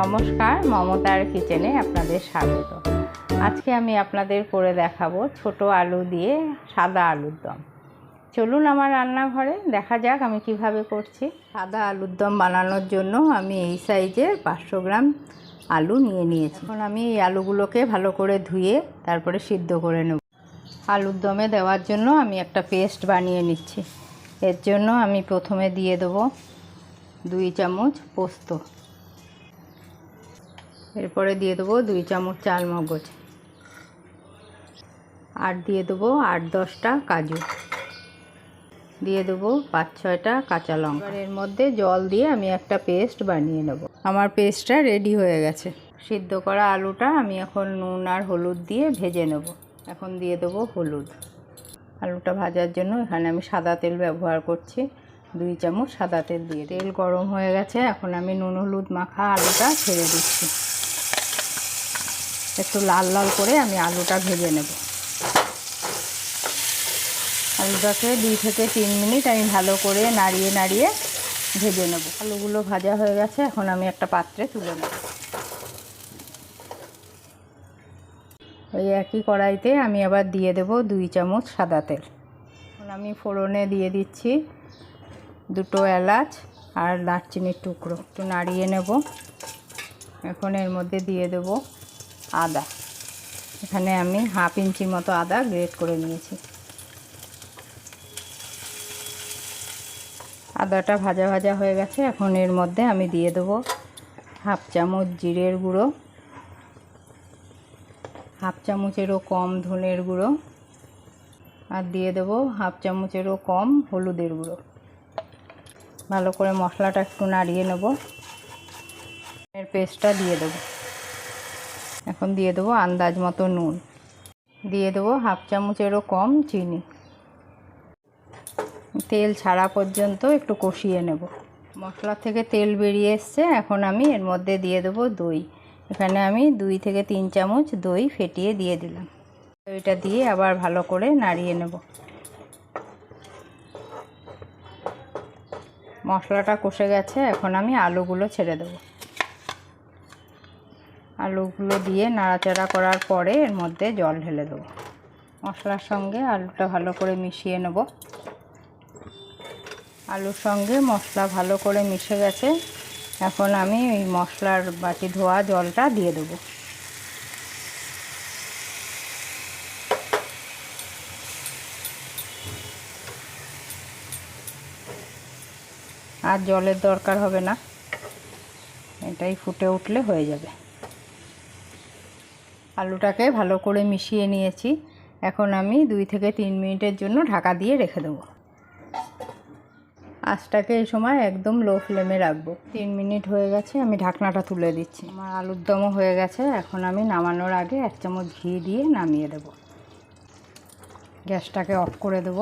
নমস্কার, মমতার কিচেনে আপনাদের স্বাগত। আজকে আমি আপনাদের করে দেখাবো ছোট আলু দিয়ে সাদা আলুর দম। চলুন আমার রান্নাঘরে, দেখা যাক আমি কিভাবে করছি। সাদা আলুর দম বানানোর জন্য আমি এই সাইজের 500 গ্রাম আলু নিয়েছি। এখন আমি এই আলুগুলোকে ভালো করে ধুয়ে তারপরে সিদ্ধ করে নেব। আলুর দমে দেওয়ার জন্য আমি একটা পেস্ট বানিয়ে নিচ্ছি। এর জন্য আমি প্রথমে দিয়ে দেবো 2 চামচ পোস্ত, এরপরে দিয়ে দেবো 2 চামচ চাল মগজ, আর দিয়ে দেবো 8-10টা কাজু, দিয়ে দেবো 5-6টা কাঁচা লঙ্কা। এর মধ্যে জল দিয়ে আমি একটা পেস্ট বানিয়ে নেব। আমার পেস্টটা রেডি হয়ে গেছে। সিদ্ধ করা আলুটা আমি এখন নুন আর হলুদ দিয়ে ভেজে নেব। এখন দিয়ে দেবো হলুদ। আলুটা ভাজার জন্য এখানে আমি সাদা তেল ব্যবহার করছি। 2 চামচ সাদা তেল দিয়ে তেল গরম হয়ে গেছে। এখন আমি নুন হলুদ মাখা আলুটা ছেড়ে দিচ্ছি। একটু লাল লাল করে আমি আলুটা ভেজে নেব। আলুটাকে 2 থেকে 3 মিনিট আমি ভালো করে নাড়িয়ে ভেজে নেব। আলুগুলো ভাজা হয়ে গেছে। এখন আমি একটা পাত্রে তুলে নেব। ওই একই কড়াইতে আমি আবার দিয়ে দেব 2 চামচ সাদা তেল। এখন আমি ফোড়নে দিয়ে দিচ্ছি 2টো এলাচ আর দারচিনির টুকরো। একটু নাড়িয়ে নেব। এখন এর মধ্যে দিয়ে দেব আদা। এখানে আমি 1/2 ইঞ্চি মতো আদা গ্রেট করে নিয়েছি। আদাটা ভাজা ভাজা হয়ে গেছে। এখন এর মধ্যে আমি দিয়ে দেবো 1/2 চামচ জিরের গুঁড়ো, 1/2 চামচেরও কম ধনের গুঁড়ো, আর দিয়ে দেবো 1/2 চামচেরও কম হলুদের গুঁড়ো। ভালো করে মশলাটা একটু নাড়িয়ে নেব। এর পেস্টটা দিয়ে দেবো। এখন দিয়ে দেবো আন্দাজ মতো নুন, দিয়ে দেবো 1/2 চামচেরও কম চিনি। তেল ছাড়া পর্যন্ত একটু কষিয়ে নেব। মশলা থেকে তেল বেরিয়ে এসছে। এখন আমি এর মধ্যে দিয়ে দেবো দই। এখানে আমি 2 থেকে 3 চামচ দই ফেটিয়ে দিয়ে দিলাম। দইটা দিয়ে আবার ভালো করে নাড়িয়ে নেব। মশলাটা কষে গেছে। এখন আমি আলুগুলো ছেড়ে দেব। আলুগুলো দিয়ে নাড়াচাড়া করার পরে এর মধ্যে জল ঢেলে দেবো। মশলার সঙ্গে আলুটা ভালো করে মিশিয়ে নেব। আলুর সঙ্গে মশলা ভালো করে মিশে গেছে। এখন আমি এই মশলার বাটি ধোয়া জলটা দিয়ে দেবো। আর জলের দরকার হবে না, এটাই ফুটে উঠলে হয়ে যাবে। আলুটাকে ভালো করে মিশিয়ে নিয়েছি। এখন আমি 2 থেকে 3 মিনিটের জন্য ঢাকা দিয়ে রেখে দেবো। আঁচটাকে এই সময় একদম লো ফ্লেমে রাখবো। 3 মিনিট হয়ে গেছে। আমি ঢাকনাটা তুলে দিচ্ছি। আমার আলুর দমও হয়ে গেছে। এখন আমি নামানোর আগে 1 চামচ ঘি দিয়ে নামিয়ে দেব। গ্যাসটাকে অফ করে দেব।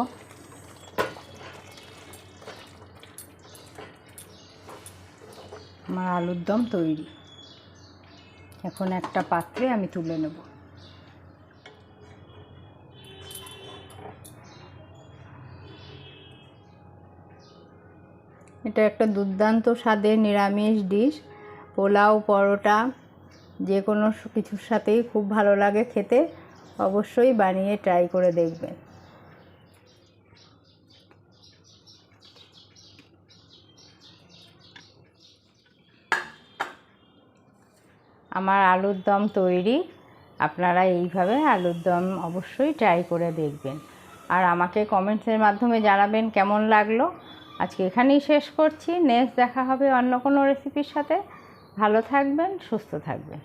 আমার আলুর দম তৈরি। এখন একটা পাত্রে আমি তুলে নেব। এটা একটা দুর্দান্ত স্বাদের নিরামিষ ডিশ। পোলাও, পরোটা যে কোনো কিছুর সাথেই খুব ভালো লাগে খেতে। অবশ্যই বানিয়ে ট্রাই করে দেখবেন। আমার আলুর দম তৈরি। আপনারা এইভাবে আলুর দম অবশ্যই ট্রাই করে দেখবেন, আর আমাকে কমেন্টসের মাধ্যমে জানাবেন কেমন লাগলো। আজকে এখানেই শেষ করছি। নেক্সট দেখা হবে অন্য কোনো রেসিপির সাথে। ভালো থাকবেন, সুস্থ থাকবেন।